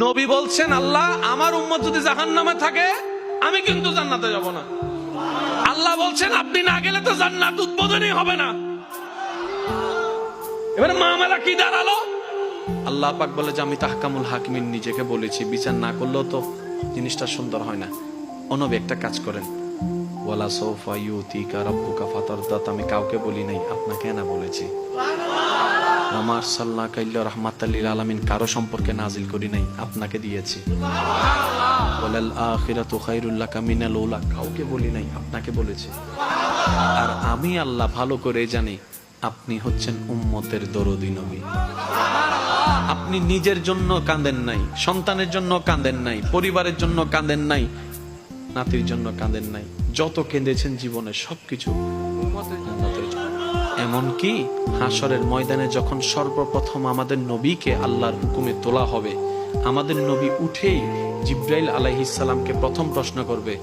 নবী বলছেন, আল্লাহ আমার উম্মত যদি জাহান্নামে থাকে আমি কিন্তু জান্নাতে যাব না। আল্লাহ বলছেন আপনি না গেলে তো জান্নাত উদ্বোধনই হবে না। এবারে মামলা কি দাঁড়ালো? আল্লাহ পাক বলে যে আমি তাহকামুল হাকিমিন নিজেকে বলেছি, বিচার না করলেও তো জিনিসটা সুন্দর হয় না। ও নবী একটা কাজ করেন, ওয়ালা সাউফা ইউতিকা রাব্বুকা ফাতারদা, আমি কাউকে বলি নাই, আপনাকে না বলেছি। আমার সাল্লাহ কাইল্লা রাহমাতাল লিল আলামিন কারো সম্পর্কে নাজিল করি নাই, আপনাকে দিয়েছি। ওয়ালাল আখিরাতু খায়রুল লাকা মিনাল উলা, কাউকে বলি নাই, আপনাকে বলেছি। আর আমি আল্লাহ ভালো করে জানি আপনি হচ্ছেন উম্মতের দরদি নবী। আপনি নিজের জন্য কাঁদেন নাই, সন্তানের জন্য কাঁদেন নাই, পরিবারের জন্য কাঁদেন নাই, নাতির জন্য কাঁদেন নাই, যত কেঁদেছেন জীবনে সবকিছু উম্মতের জন্য। এমনকি হাসরের ময়দানে যখন সর্বপ্রথম আমাদের নবীকে আল্লাহর হুকুমে তোলা হবে, আমাদের নবী উঠেই জিব্রাইল আলাইহিস সালামকে প্রথম প্রশ্ন করবে,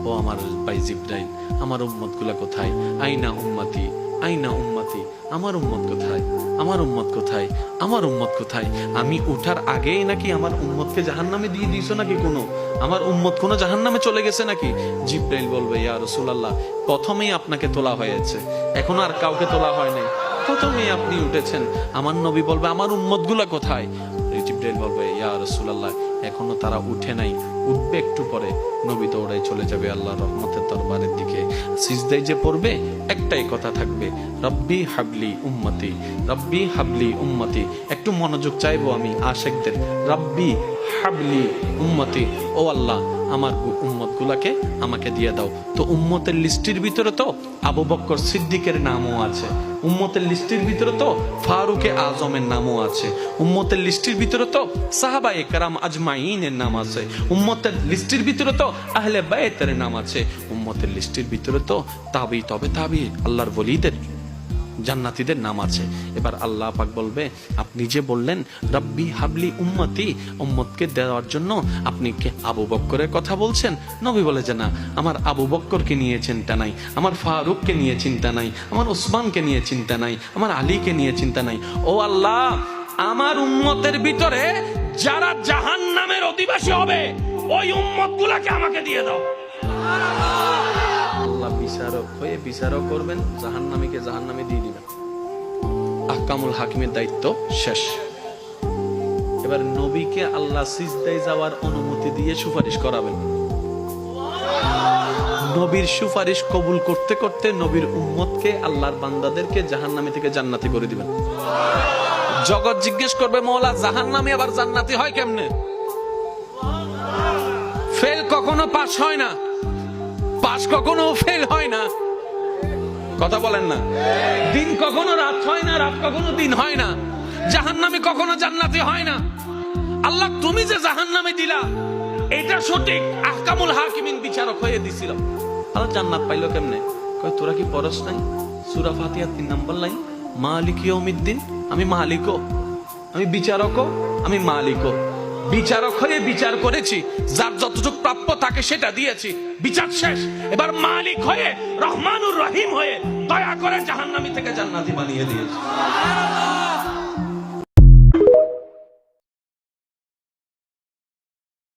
ও আমার ভাই জিব্রাইল, আমার উম্মত গুলা কোথায়? আইনা উম্মতি, আইনা উম্মতি, আমার উম্মত কোথায়? আমার উম্মত কোথায়? আমার উম্মত কোথায়? আমি উঠার আগেই নাকি আমার উম্মতকে জাহান্নামে দিয়ে দিয়েছো নাকি? কোনো আমার উম্মত কোনো জাহান্নামে চলে গেছে নাকি? জিব্রাইল বলবে, ইয়া রাসূলুল্লাহ, প্রথমেই আপনাকে তোলা হয়েছে, এখন আর কাউকে তোলা হয় নাই, প্রথমেই আপনি উঠেছেন। আমার নবী বলবে, আমার উম্মত গুলা কোথায়? জিব্রাইল বলবে, ইয়া রাসূলুল্লাহ, এখনো তারা উঠে নাই, উঠবে একটু পরে। নবী দৌড়ায় চলে যাবে আল্লাহর রহমতের দরবারের দিকে। সিজদায় যে পড়বে একটাই কথা থাকবে, রব্বি হাবলি উম্মতি, রব্বি হাবলি উম্মতি। একটু মনোযোগ চাইবো আমি আশিকদের, রব্বি হাবলি উম্মতি, ও আল্লাহ আমার উম্মত গুলাকে আমাকে দিয়ে দাও। তো উম্মতের লিস্টের ভিতরে তো আবু বকর সিদ্দিকের নামও আছে, উম্মতের লিস্টের ভিতরে তো ফারুকে আজমের নামও আছে, উম্মতের লিস্টের ভিতরে তো সাহাবায়ে কেরাম আজমাইনের নাম আছে, উম্মতের লিস্টের ভিতরে তো আহলে বাইতের নাম আছে, উম্মতের লিস্টের ভিতরে তো তাবি তবে তাবি আল্লাহর ওলিদের জান্নাতীদের নাম আছে। এবার আল্লাহ পাক বলবে, আপনি যে বললেন রব্বি হাবলি উম্মতি, উম্মতকে দেওয়ার জন্য আপনি কে আবু বকরের কথা বলছেন? নবী বলে যে না, আমার আবু বকরকে নিয়ে চিন্তা নাই, আমার ফারুককে নিয়ে চিন্তা নাই, আমার ওসমানকে নিয়ে চিন্তা নাই, আমার আলীকে নিয়ে চিন্তা নাই। ও আল্লাহ, আমার উম্মতের ভিতরে যারা জাহান্নামের অধিবাসী হবে ওই উম্মত গুলাকে আমাকে দিয়ে দাও। আল্লাহ বিচারক হয়ে বিচারক করবেন, জাহান্নামীকে জাহান্নামে দিয়ে দিবেন। আহকামুল হাকিমের দায়িত্ব শেষ। এবার নবীকে আল্লাহ সিজদায় যাওয়ার অনুমতি দিয়ে সুপারিশ করাবেন। নবীর সুপারিশ কবুল করতে করতে নবীর উম্মতকে, আল্লাহর বান্দাদেরকে জাহান্নামী থেকে জান্নাতি করে দিবেন। জগৎ জিজ্ঞেস করবে, মওলা জাহান্নামী আবার জান্নাতি হয় কেমনে? ফেল কখনো পাস হয় না, পাস কখনো ফেল হয় না, কথা বলেন না। দিন কখনো রাত হয় না, রাত কখনো দিন হয় না, জাহান্নামী কখনো জান্নাতি হয় না। আল্লাহ তুমি যে জাহান্নামে দিলা এটা সঠিক, আহকামুল হাকিমিন বিচারক হয়ে দিছিল। আল্লাহ জান্নাত পাইলো কেমনে? কয় তোরা কি পড়স নাই সূরা ফাতিহা 3 নম্বর লাইন, মালিক ইয়াউমিদ্দিন, আমি মালিকও, আমি বিচারকও, আমি মালিকও। বিচারক হয়ে বিচার করেছি, যার যতটুকু প্রাপ্য তাকে সেটা দিয়েছি, বিচার শেষ। এবার মালিক হয়ে রহমানুর রহিম হয়ে দয়া করে জাহান্নামী থেকে জান্নাতি বানিয়ে দিয়েছি।